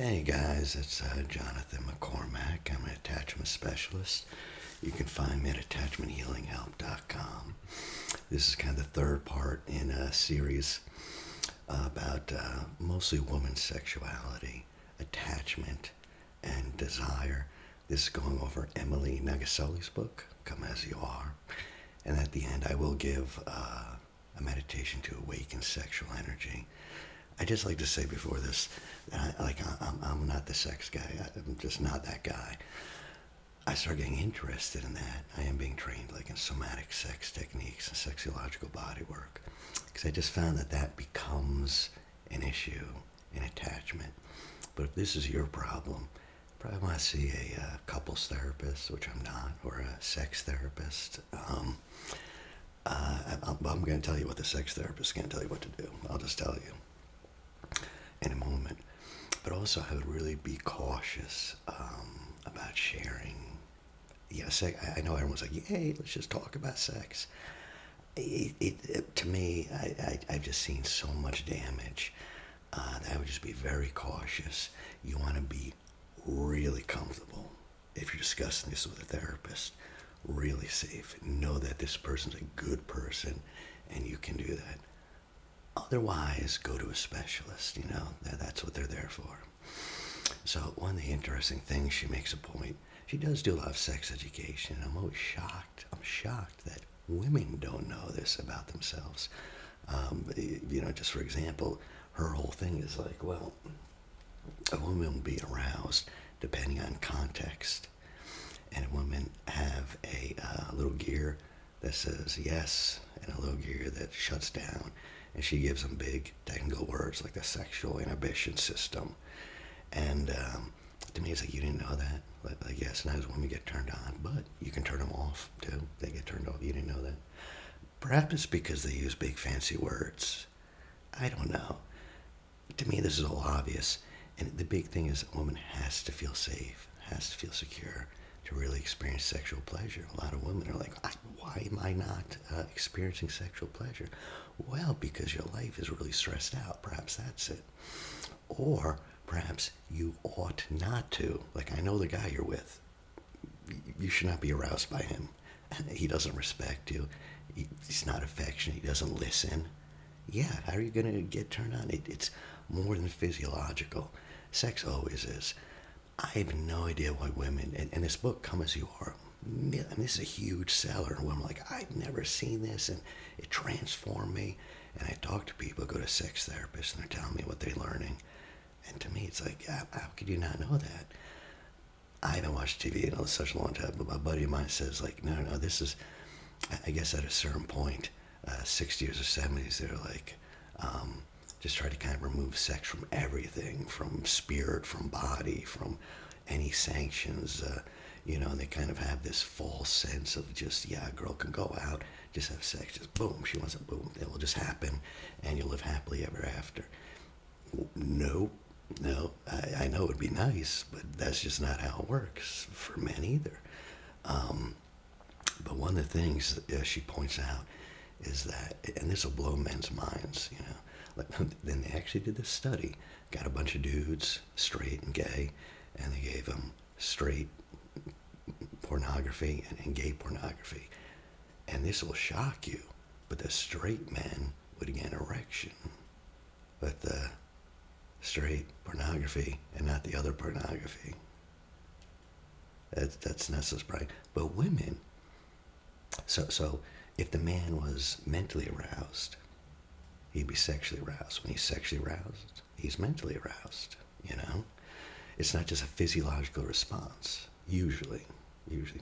Hey guys, it's Jonathan McCormack. I'm an attachment specialist. You can find me at attachmenthealinghelp.com. This is kind of the third part in a series about mostly women's sexuality, attachment, and desire. This is going over Emily Nagoski's book, Come As You Are. And at the end, I will give a meditation to awaken sexual energy. I just like to say before this, I'm not the sex guy. I'm just not that guy. I started getting interested in that. I am being trained in somatic sex techniques and sexological body work, because I just found that becomes an issue in attachment. But if this is your problem, probably want to see a couples therapist, which I'm not, or a sex therapist. I'm going to tell you what the sex therapist is going to tell you what to do. I'll just tell you in a moment. But also, I would really be cautious about sharing. I know everyone's like, "Yay, let's just talk about sex." To me, I've just seen so much damage that I would just be very cautious. You want to be really comfortable if you're discussing this with a therapist. Really safe. Know that this person's a good person, and you can do that. Otherwise, go to a specialist. That's what they're there for. So one of the interesting things, she makes a point. She does do a lot of sex education. I'm always shocked. I'm shocked that women don't know this about themselves. Just for example, her whole thing is a woman will be aroused depending on context. And women have a little gear that says yes and a little gear that shuts down. And she gives them big technical words like the sexual inhibition system. And to me, it's like, you didn't know that? Yes, sometimes women get turned on, but you can turn them off too. They get turned off. You didn't know that? Perhaps it's because they use big fancy words. I don't know. To me, this is all obvious. And the big thing is, a woman has to feel safe, has to feel secure to really experience sexual pleasure. A lot of women are like, why am I not experiencing sexual pleasure? Well, because your life is really stressed out. Perhaps that's it. Or perhaps you ought not to. I know the guy you're with. You should not be aroused by him. He doesn't respect you. He's not affectionate. He doesn't listen. Yeah, how are you going to get turned on? It's more than physiological. Sex always is. I have no idea why women, and this book, Come As You Are, this is a huge seller. And women are like, I've never seen this, and it transformed me. And I talk to people, go to sex therapists, and they're telling me what they're learning. And to me, it's like, how could you not know that? I haven't watched TV in such a long time, but my buddy of mine says, no, this is, I guess at a certain point, 60s or 70s, they're just try to kind of remove sex from everything, from spirit, from body, from any sanctions. They kind of have this false sense of just, a girl can go out, just have sex, just boom, she wants it, boom, it will just happen, and you'll live happily ever after. No, I know it would be nice, but that's just not how it works for men either. But one of the things she points out is that, and this will blow men's minds, then they actually did this study, got a bunch of dudes, straight and gay, and they gave them straight pornography and gay pornography. And this will shock you, but the straight men would get an erection, but the straight pornography and not the other pornography. That's not so surprising. But women, so if the man was mentally aroused, he'd be sexually aroused. When he's sexually aroused, he's mentally aroused, It's not just a physiological response, usually.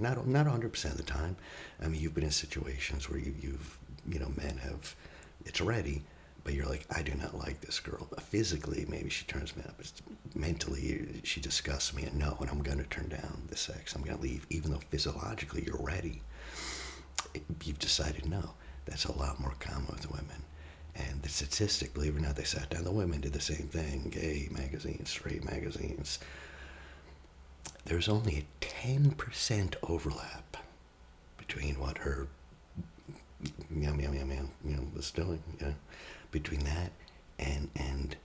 Not 100% of the time. I mean, you've been in situations where you've men have, it's ready, but you're like, I do not like this girl. Physically, maybe she turns me up. Mentally, she disgusts me, and no, and I'm going to turn down the sex. I'm going to leave, even though physiologically you're ready. You've decided no. That's a lot more common with women. And the statistic, believe it or not, they sat down. The women did the same thing. Gay magazines, straight magazines. There's only a 10% overlap between what her was doing, between that and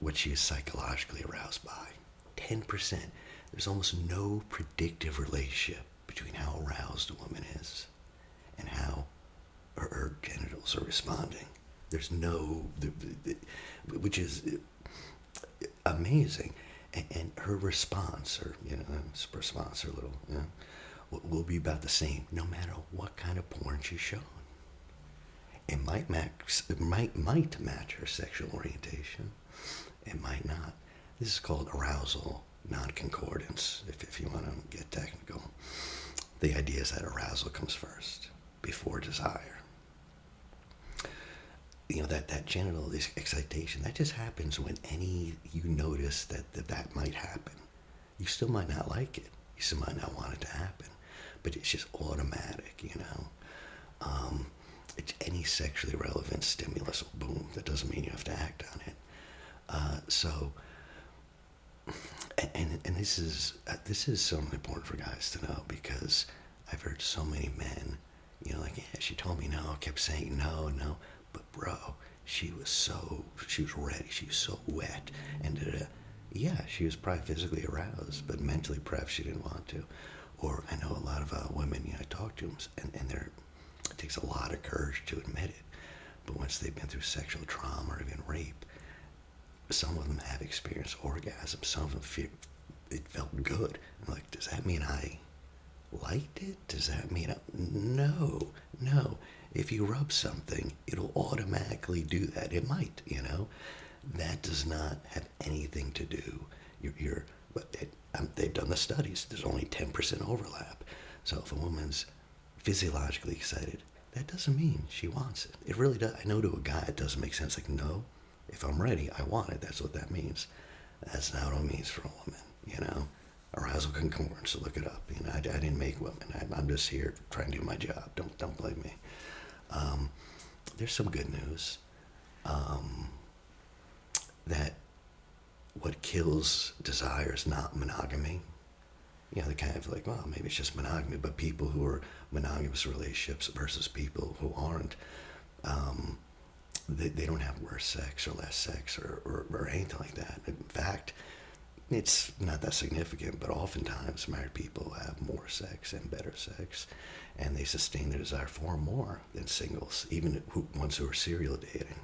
what she is psychologically aroused by. 10%. There's almost no predictive relationship between how aroused a woman is and how her genitals are responding. There's no, which is amazing. And her response, or, response, or little, will be about the same no matter what kind of porn she's shown. It might match her sexual orientation. It might not. This is called arousal non-concordance, if you want to get technical. The idea is that arousal comes first, before desire. That genital excitation, that just happens when you notice that might happen. You still might not like it. You still might not want it to happen. But it's just automatic, It's any sexually relevant stimulus, boom. That doesn't mean you have to act on it. And this is so important for guys to know, because I've heard so many men, she told me no, kept saying no, but bro, she was ready, she was so wet, and yeah, she was probably physically aroused, but mentally perhaps she didn't want to. Or I know a lot of women, I talk to them, and it takes a lot of courage to admit it, but once they've been through sexual trauma or even rape, some of them have experienced orgasm. Some of them feel it felt good. I'm like, does that mean I liked it? Does that mean no. If you rub something, it'll automatically do that. It might, That does not have anything to do. They've done the studies. There's only 10% overlap. So if a woman's physiologically excited, that doesn't mean she wants it. It really does. I know to a guy it doesn't make sense. Like, no, if I'm ready, I want it. That's what that means. That's not what it means for a woman, Arousal concordance, so look it up. I didn't make women. I'm just here trying to do my job. Don't blame me. There's some good news. That what kills desire is not monogamy. They're kind of like, well, maybe it's just monogamy, but people who are monogamous relationships versus people who aren't, they don't have worse sex or less sex or anything like that. In fact, it's not that significant, but oftentimes married people have more sex and better sex, and they sustain their desire far more than singles, even ones who are serial dating.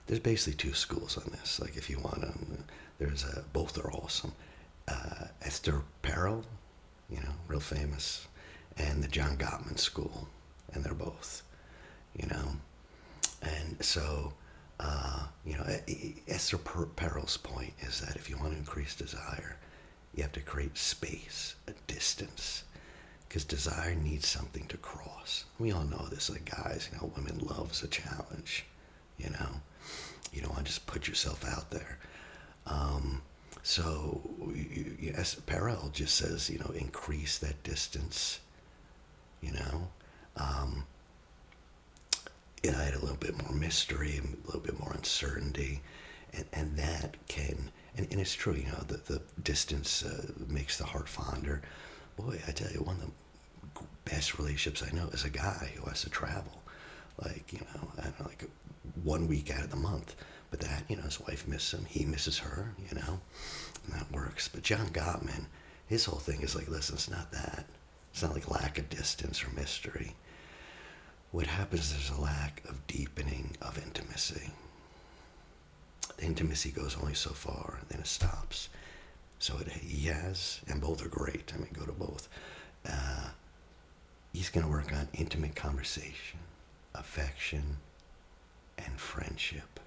There's basically two schools on this. Like, if you want to, both are awesome. Esther Perel, real famous, and the John Gottman school, and they're both, And so, Esther Perel's point is that if you want to increase desire, you have to create space, a distance, because desire needs something to cross. We all know this, like guys, women loves a challenge, You don't want to just put yourself out there. So, Perel just says, increase that distance, add a little bit more mystery, a little bit more uncertainty, and that can, and it's true, the distance makes the heart fonder. Boy, I tell you, one of the best relationships I know is a guy who has to travel, like, I don't know, like 1 week out of the month, but that, his wife misses him, he misses her, and that works. But John Gottman, his whole thing is like, listen, it's not that. It's not like lack of distance or mystery. What happens is there's a lack of deepening of intimacy. The intimacy goes only so far, and then it stops. So he has, and both are great. I mean, go to both. He's going to work on intimate conversation, affection, and friendship.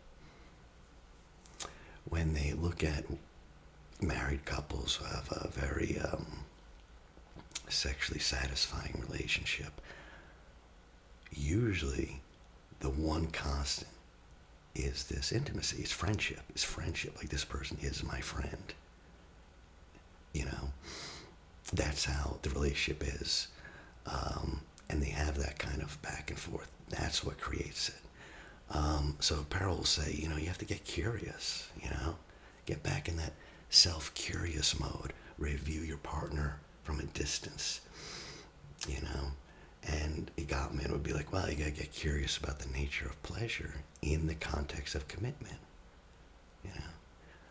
When they look at married couples who have a very sexually satisfying relationship, usually the one constant is this intimacy. It's friendship. It's friendship. Like, this person is my friend. That's how the relationship is. And they have that kind of back and forth. That's what creates it. So Perel will say, you have to get curious, get back in that self-curious mode, review your partner from a distance, and Gottman would be like, well, you gotta get curious about the nature of pleasure in the context of commitment,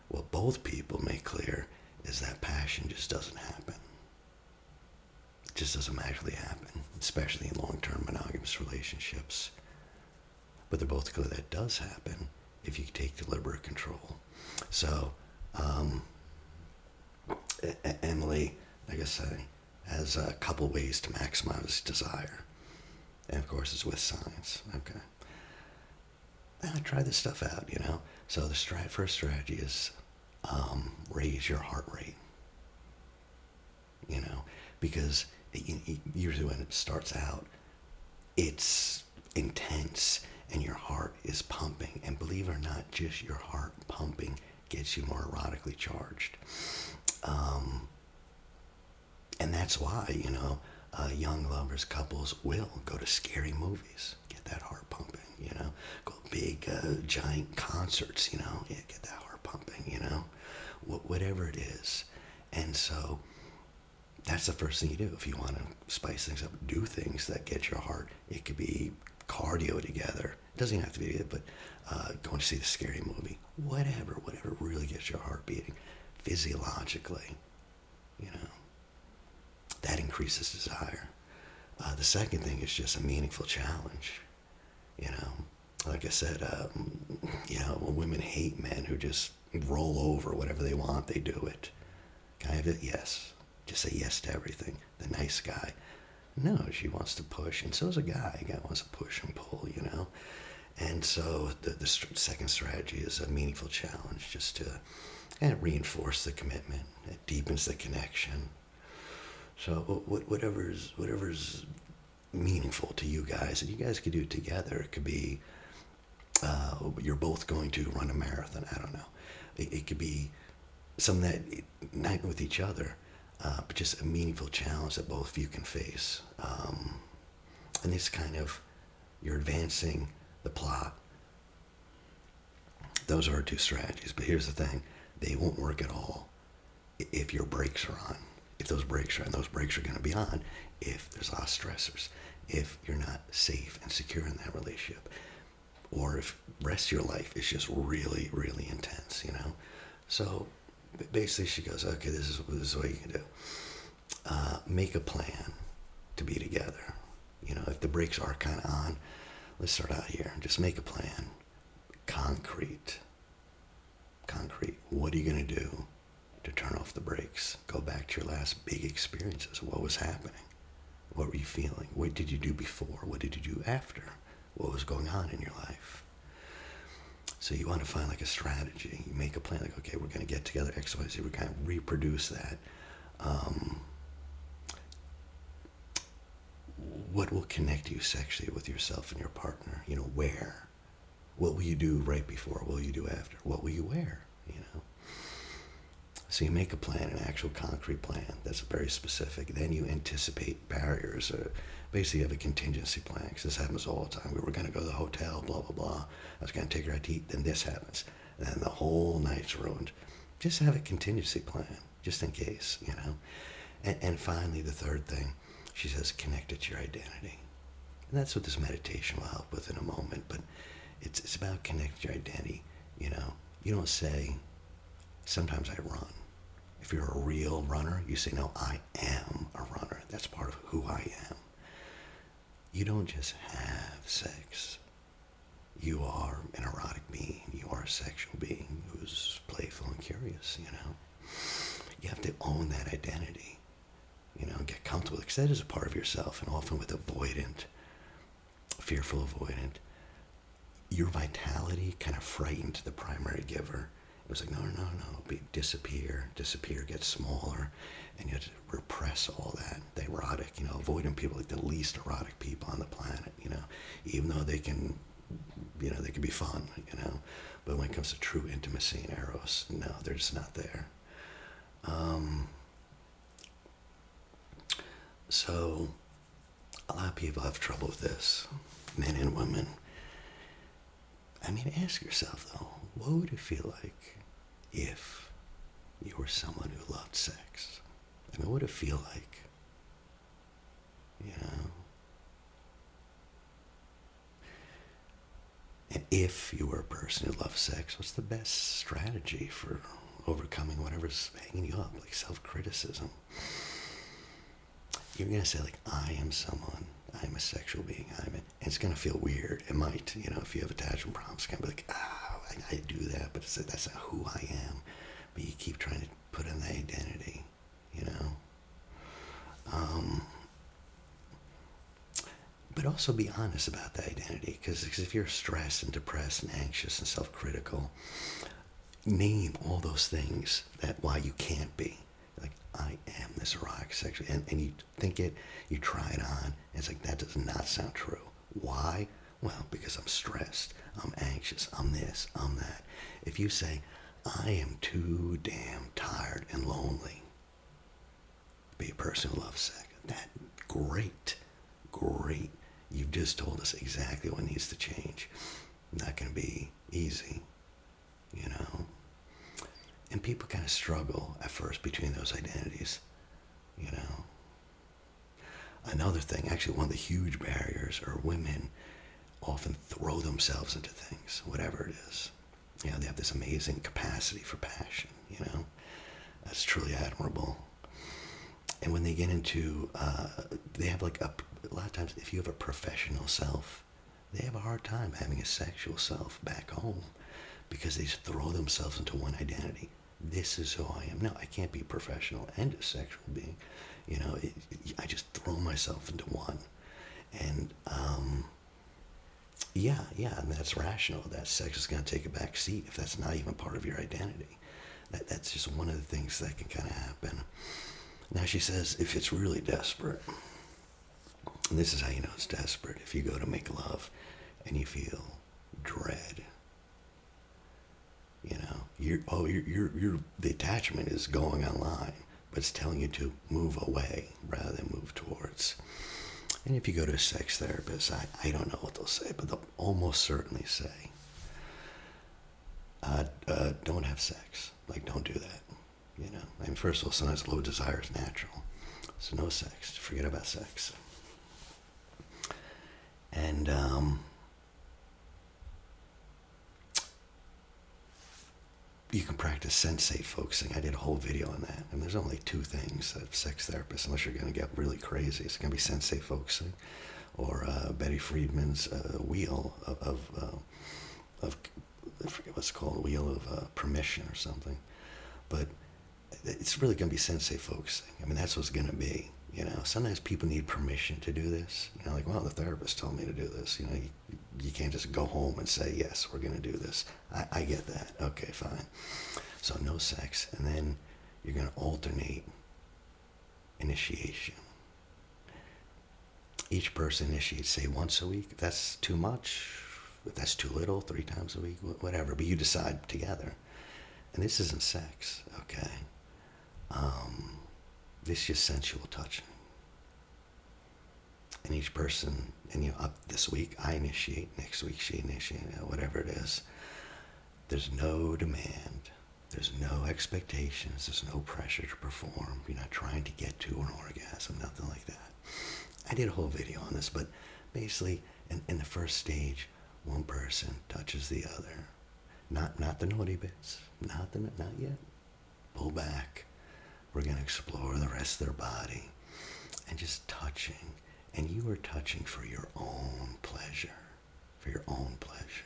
What both people make clear is that passion just doesn't happen. It just doesn't magically happen, especially in long-term monogamous relationships. But they're both clear that does happen if you take deliberate control. So, Emily, like I say, has a couple ways to maximize desire. And of course, it's with science. Okay. I try this stuff out, you know. So the first strategy is raise your heart rate. You know, because usually when it starts out, it's intense and your heart is pumping. And believe it or not, just your heart pumping gets you more erotically charged. And that's why, you know, young lovers, couples will go to scary movies, get that heart pumping, you know, go big, giant concerts, you know, yeah, get that heart pumping, you know, whatever it is. And so that's the first thing you do if you want to spice things up. Do things that get your heart. It could be cardio together. It doesn't even have to be it, but going to see the scary movie. Whatever really gets your heart beating physiologically, you know. That increases desire. The second thing is just a meaningful challenge. You know, like I said, you know, women hate men who just roll over whatever they want, they do it. Can I have it? Yes. Just say yes to everything. The nice guy. No, she wants to push, and so does a guy. A guy wants to push and pull, you know. And so the second strategy is a meaningful challenge, just to kind of reinforce the commitment. It deepens the connection. So whatever's meaningful to you guys, and you guys could do it together. It could be you're both going to run a marathon. I don't know. It could be something that not with each other, but just a meaningful challenge that both of you can face. And this kind of, you're advancing the plot. Those are our two strategies. But here's the thing: they won't work at all if your brakes are on. If those brakes are on, those brakes are going to be on if there's a lot of stressors, if you're not safe and secure in that relationship, or if the rest of your life is just really, really intense, you know? So basically she goes, okay, this is what you can do. Make a plan to be together. You know, if the brakes are kind of on, let's start out here. Just make a plan. Concrete. What are you going to do to turn off the brakes? Go back to your last big experiences. What was happening? What were you feeling? What did you do before? What did you do after? What was going on in your life? So you want to find like a strategy. You make a plan, like, okay, we're going to get together, X, Y, Z. We're going to reproduce that. What will connect you sexually with yourself and your partner? You know, where? What will you do right before? What will you do after? What will you wear? You know? So you make a plan, an actual concrete plan that's very specific. Then you anticipate barriers. Basically, you have a contingency plan, because this happens all the time. We were going to go to the hotel, blah, blah, blah. I was going to take her out to eat. Then this happens. And then the whole night's ruined. Just have a contingency plan, just in case, you know. And finally, the third thing, she says, connect it to your identity. And that's what this meditation will help with in a moment. But it's about connecting your identity, you know. You don't say, sometimes I run. If you're a real runner, you say, no, I am a runner. That's part of who I am. You don't just have sex. You are an erotic being. You are a sexual being who's playful and curious, you know. You have to own that identity, you know, get comfortable with it, because that is a part of yourself. And often with avoidant, fearful avoidant, your vitality kind of frightened the primary giver. It was like, no, disappear, get smaller, and you have to repress all that. The erotic, you know, avoidant people, like the least erotic people on the planet, you know, even though they can, you know, they can be fun, you know, but when it comes to true intimacy and eros, no, they're just not there. So a lot of people have trouble with this, men and women. I mean, ask yourself though, what would it feel like if you were someone who loved sex? I mean, what would it feel like? You know? And if you were a person who loves sex, what's the best strategy for overcoming whatever's hanging you up, like self-criticism? You're going to say, like, I am someone, I'm a sexual being, and it's going to feel weird. It might, if you have attachment problems, it's going to be like, I do that, but that's not who I am. But you keep trying to put in the identity, But also be honest about the identity, because if you're stressed and depressed and anxious and self-critical, name all those things that why you can't be. Like, I am this erotic sexual, and you think it, you try it on, and it's like, that does not sound true. Why? Well, because I'm stressed, I'm anxious, I'm this, I'm that. If you say, I am too damn tired and lonely to be a person who loves sex, that, great. You've just told us exactly what needs to change. Not going to be easy, And people kind of struggle at first between those identities, Another thing, actually one of the huge barriers, are women often throw themselves into things, whatever it is. They have this amazing capacity for passion, That's truly admirable. And when they get into, they have like a lot of times, if you have a professional self, they have a hard time having a sexual self back home, because they just throw themselves into one identity. This is who I am. No, I can't be professional and a sexual being. I just throw myself into one. And and that's rational. That sex is going to take a back seat if that's not even part of your identity. That's just one of the things that can kind of happen. Now she says, if it's really desperate, and this is how you know it's desperate, if you go to make love and you feel dread, the attachment is going online, but it's telling you to move away rather than move towards. And if you go to a sex therapist, I don't know what they'll say, but they'll almost certainly say, don't have sex. Like, don't do that. First of all, sometimes low desire is natural. So no sex. Forget about sex. And you can practice sensate focusing. I did a whole video on that. And there's only two things that sex therapists, unless you're going to get really crazy, it's going to be sensate focusing, or Betty Friedman's wheel of I forget what's called, wheel of permission or something. But it's really going to be sensate focusing. That's what it's going to be. Sometimes people need permission to do this. Like, well, the therapist told me to do this. You can't just go home and say, yes, we're going to do this. I get that. Okay, fine. So no sex. And then you're going to alternate initiation. Each person initiates, say, once a week. If that's too much, if that's too little, 3 times a week, whatever. But you decide together. And this isn't sex, okay? This is just sensual touching. And each person, up this week, I initiate, next week she initiates, whatever it is. There's no demand. There's no expectations. There's no pressure to perform. You're not trying to get to an orgasm, nothing like that. I did a whole video on this, but basically, in the first stage, one person touches the other. Not the naughty bits. Not yet. Pull back. We're going to explore the rest of their body. And just touching. And you are touching for your own pleasure. For your own pleasure.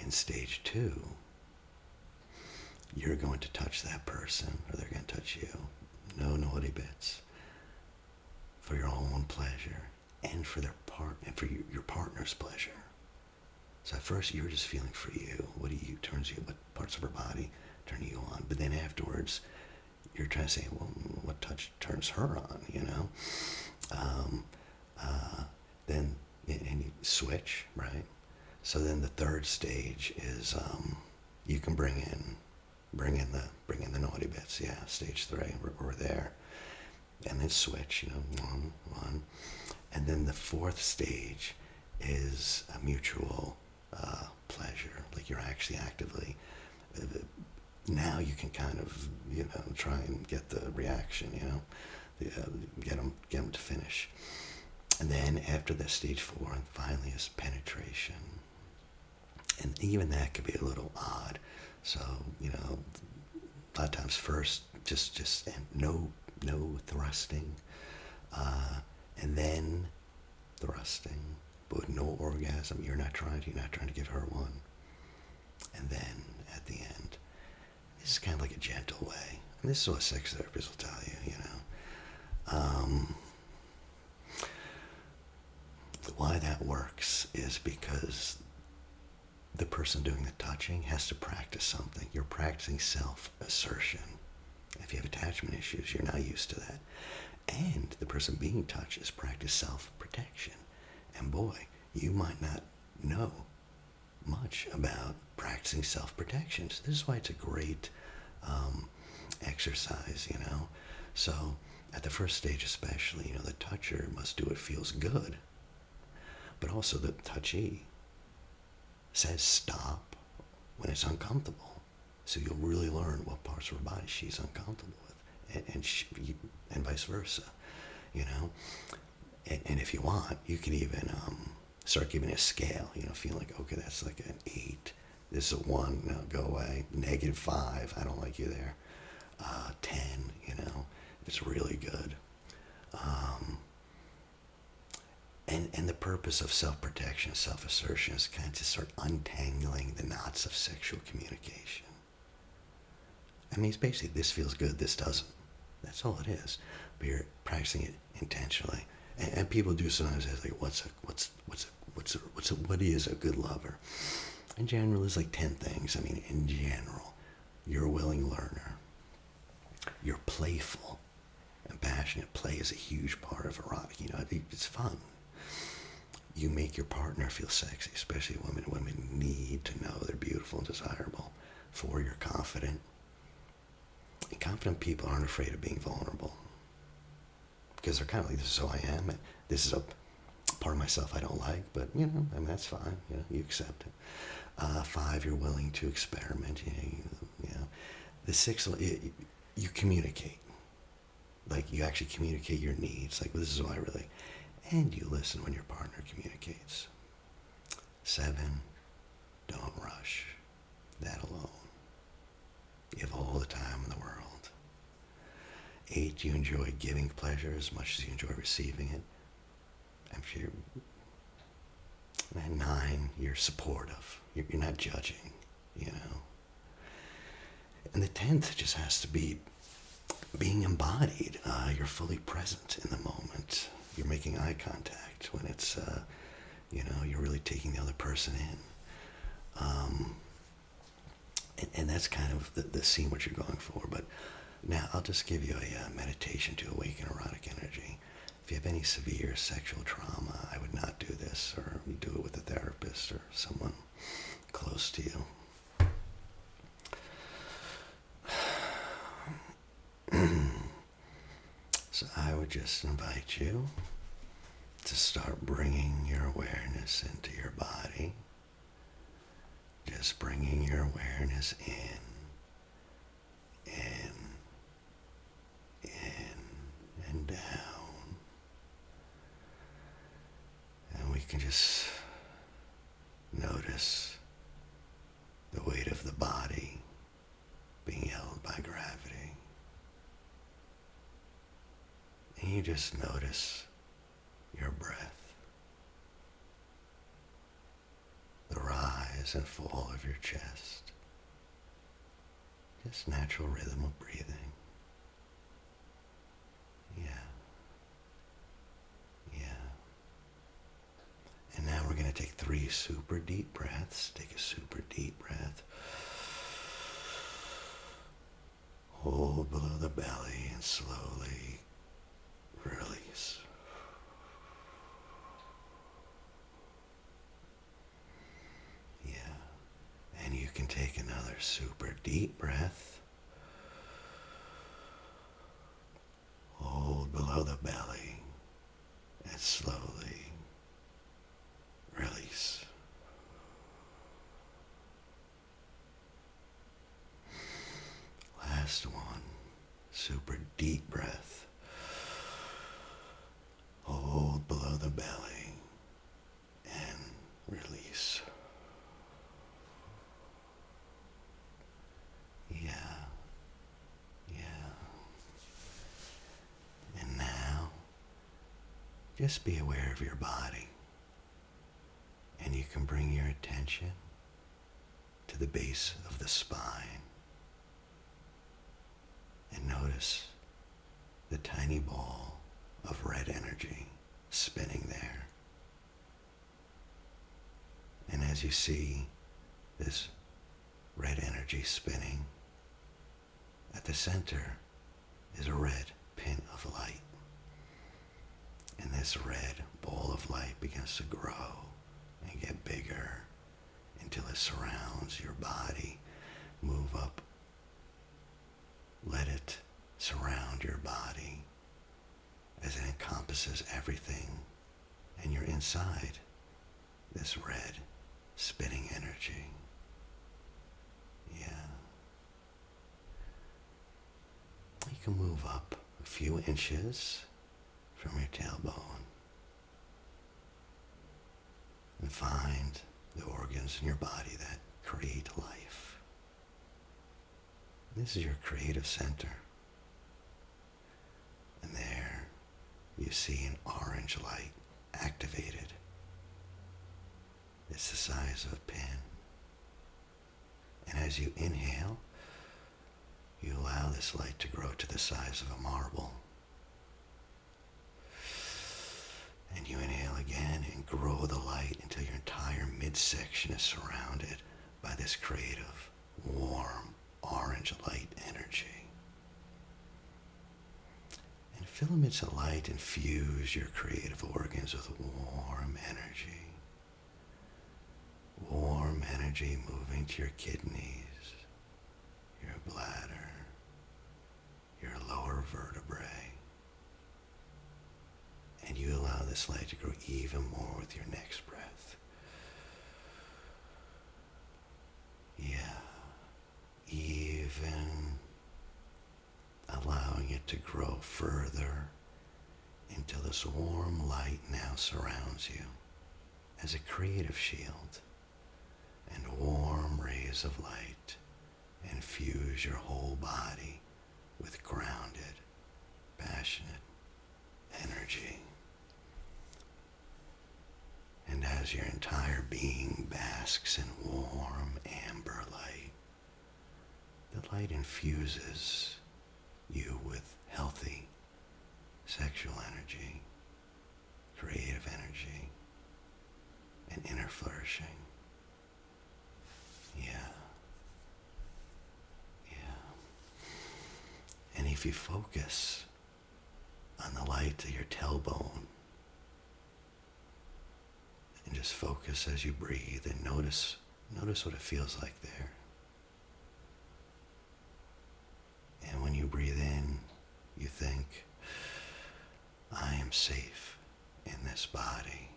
In stage 2, you're going to touch that person, or they're going to touch you. No naughty bits. For your own pleasure. And for their and for your partner's pleasure. So at first you're just feeling for you. What turns you? What parts of her body turn you on? But then afterwards, you're trying to say, well, what touch turns her on? Then and you switch, right? So then the third stage is you can bring in the naughty bits. Yeah, stage 3, we're there, and then switch. One, and then the 4th stage is a mutual pleasure. Like, you're actually actively, now you can kind of, try and get the reaction, get them to finish. And then after that, stage 4, and finally is penetration. And even that could be a little odd. So, a lot of times first, just and no thrusting, and then thrusting, but with no orgasm. You're not trying to give her one. And then at the end, this is kind of like a gentle way. And this is what sex therapists will tell you, Why that works is because the person doing the touching has to practice something. You're practicing self-assertion. If you have attachment issues, you're not used to that. And the person being touched is practice self-protection. And boy, you might not know much about practicing self-protection. So this is why it's a great exercise, So at the first stage especially, the toucher must do what feels good. But also the touchee says stop when it's uncomfortable. So you'll really learn what parts of her body she's uncomfortable with, and vice versa, And if you want, you can even start giving a scale, feel like, okay, that's like an 8. This is a 1, no, go away. -5, I don't like you there. 10, it's really good. And the purpose of self-protection, self-assertion is kind of to start untangling the knots of sexual communication. I mean, it's basically, this feels good, this doesn't. That's all it is. But you're practicing it intentionally. And people do sometimes ask, like, what is a good lover? In general, there's like 10 things. I mean, in general, you're a willing learner. You're playful and passionate. Play is a huge part of erotic. It's fun. You make your partner feel sexy, especially women. Women need to know they're beautiful and desirable. 4, you're confident. And confident people aren't afraid of being vulnerable. Because they're kind of like, this is who I am. And this is a part of myself I don't like, but, that's fine. You accept it. 5, you're willing to experiment. The 6, you communicate. Like, you actually communicate your needs. Like, this is what I really... And you listen when your partner communicates. 7, don't rush. That alone. You have all the time in the world. 8, you enjoy giving pleasure as much as you enjoy receiving it. I'm sure. And 9, you're supportive. You're not judging, And the 10th just has to be being embodied. You're fully present in the moment. You're making eye contact when it's, you're really taking the other person in. And that's kind of the scene what you're going for. But now I'll just give you a meditation to awaken erotic energy. If you have any severe sexual trauma, I would not do this, or you do it with a therapist or someone close to you. So I would just invite you to start bringing your awareness into your body. Just bringing your awareness in, and down. And we can just notice the weight of the body being held by gravity. And you just notice your breath, the rise and fall of your chest, just natural rhythm of breathing. Yeah. And now we're going to take 3 super deep breaths. Take a super deep breath. Hold below the belly and slowly release. And you can take another super deep breath. Hold below the belly and slowly release. Last one, super deep breath. Hold below below the belly and release. Yeah. And now, just be aware of your body. And you can bring your attention to the base of the spine. And notice the tiny ball of red energy spinning there. And as you see this red energy spinning, at the center is a red pin of light. And this red ball of light begins to grow and get bigger until it surrounds your body. Move up. Let it surround your body as it encompasses everything. And you're inside this red spinning energy. Yeah. You can move up a few inches from your tailbone and find the organs in your body that create life. This is your creative center. And there you see an orange light activated. It's the size of a pin. And as you inhale, you allow this light to grow to the size of a marble. And you inhale again and grow the light until your entire midsection is surrounded by this creative, warm, orange light energy. And filaments of light infuse your creative organs with warm energy. Warm energy moving to your kidneys, your bladder, your lower vertebrae. And you allow this light to grow even more with your next breath. Yeah, even allowing it to grow further until this warm light now surrounds you as a creative shield. And warm rays of light infuse your whole body with grounded, passionate energy. And as your entire being basks in warm amber light, the light infuses you with healthy sexual energy, creative energy, and inner flourishing. Yeah. And if you focus on the light to your tailbone, and just focus as you breathe and notice what it feels like there. And when you breathe in, you think, I am safe in this body.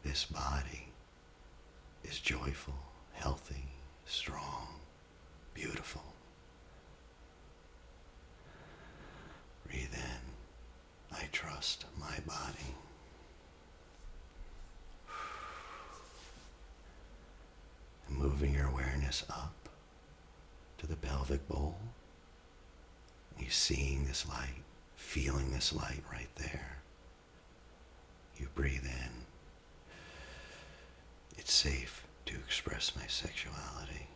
This body is joyful, healthy, strong, beautiful. Breathe in. I trust my body. And moving your awareness up to the pelvic bowl. You seeing this light, feeling this light right there. You breathe in. It's safe to express my sexuality.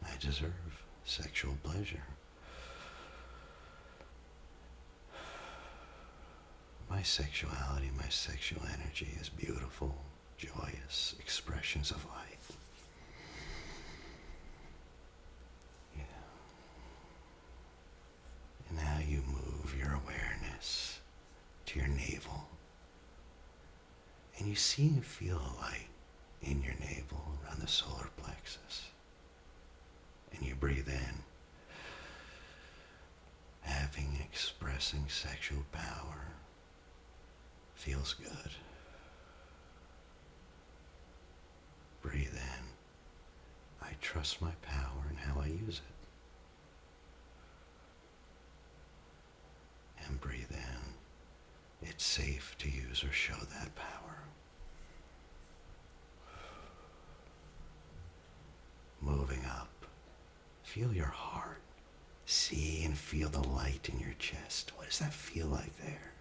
I deserve sexual pleasure. My sexuality, my sexual energy is beautiful, joyous expressions of light. Yeah. And now you move your awareness to your navel. And you see and feel a light in your navel around the solar plexus. And you breathe in, expressing sexual power feels good. Breathe in. I trust my power and how I use it. it's safe to use or show that power. Moving up, feel your heart. See and feel the light in your chest. What does that feel like there?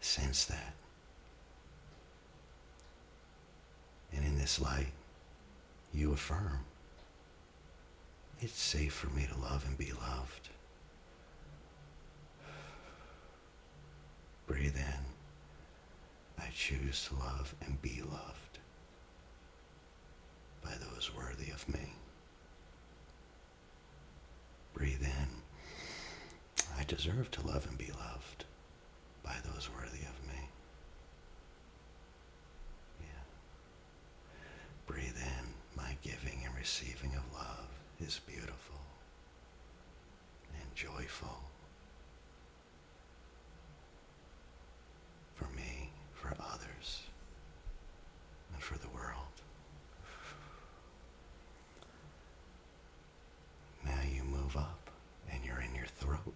Sense that. And in this light, you affirm, it's safe for me to love and be loved. Breathe in. I choose to love and be loved by those worthy of me. Breathe in. I deserve to love and be loved by those worthy of me. Yeah. Breathe in. My giving and receiving of love is beautiful and joyful. For me, for others, and for the world. Now you move up and you're in your throat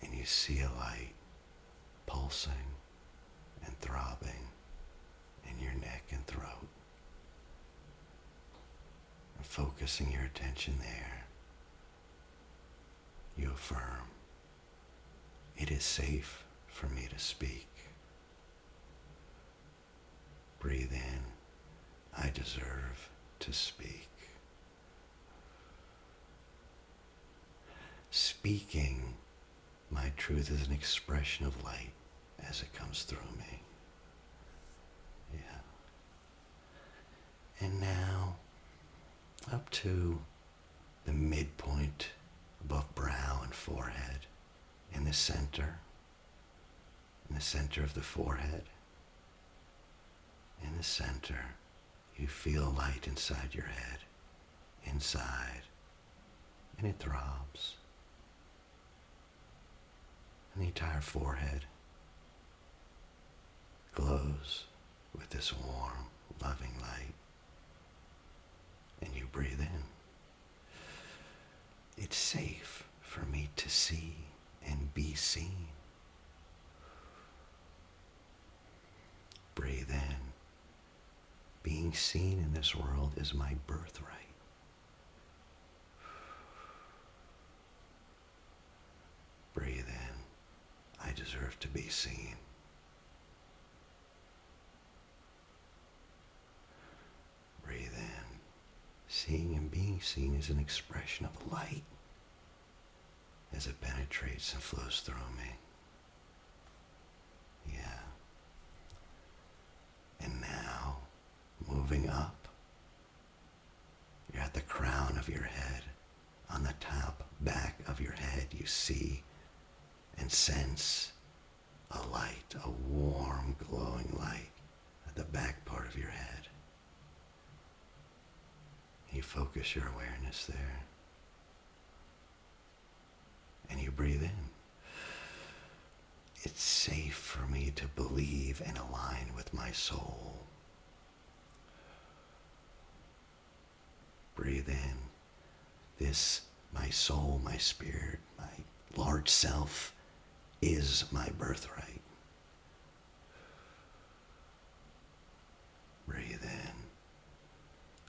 and you see a light pulsing and throbbing in your neck and throat. And focusing your attention there, you affirm, it is safe for me to speak. Breathe in. I deserve to speak. Speaking my truth is an expression of light as it comes through me. Yeah. And now up to the midpoint above brow and forehead, in the center of the forehead. In the center, you feel light inside your head, inside, and it throbs. And the entire forehead glows with this warm, loving light. And you breathe in. It's safe for me to see and be seen. Breathe in. Being seen in this world is my birthright. Breathe in. I deserve to be seen. Breathe in. Seeing and being seen is an expression of light as it penetrates and flows through me. Yeah. And now, moving up, you're at the crown of your head. On the top back of your head, you see and sense a light, a warm, glowing light at the back part of your head. You focus your awareness there. And you breathe in. It's safe for me to believe and align with my soul. Breathe in. This, my soul, my spirit, my large self, is my birthright. Breathe in.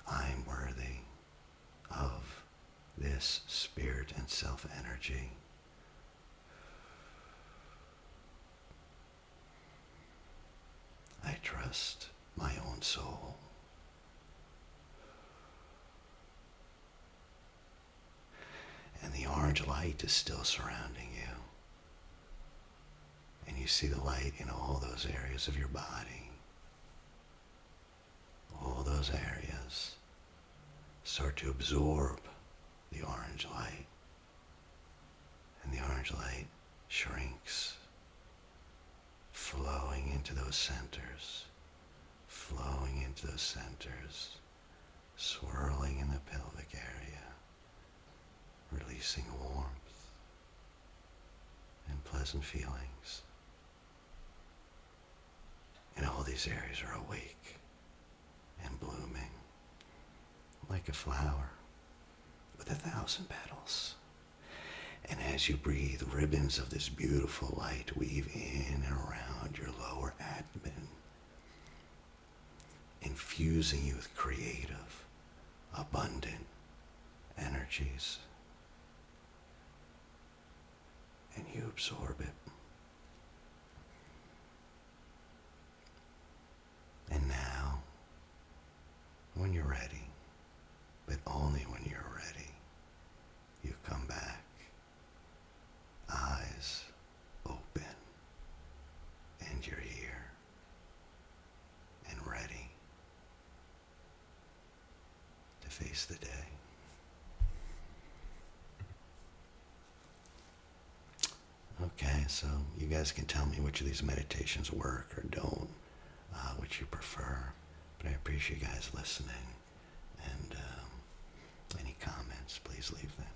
I'm worthy of this spirit and self-energy. I trust my own soul. And the orange light is still surrounding you. And you see the light in all those areas of your body. All those areas start to absorb the orange light. And the orange light shrinks, flowing into those centers, swirling in the pelvic area, releasing warmth and pleasant feelings. And all these areas are awake and blooming like a flower with 1,000 petals. And as you breathe, ribbons of this beautiful light weave in and around your lower abdomen, infusing you with creative, abundant energies. And you absorb it. And now, when you're ready, but only when you're ready, you come back, eyes open, and you're here and ready to face the day. Okay, so you guys can tell me which of these meditations work or don't, which you prefer, but I appreciate you guys listening, and any comments, please leave them.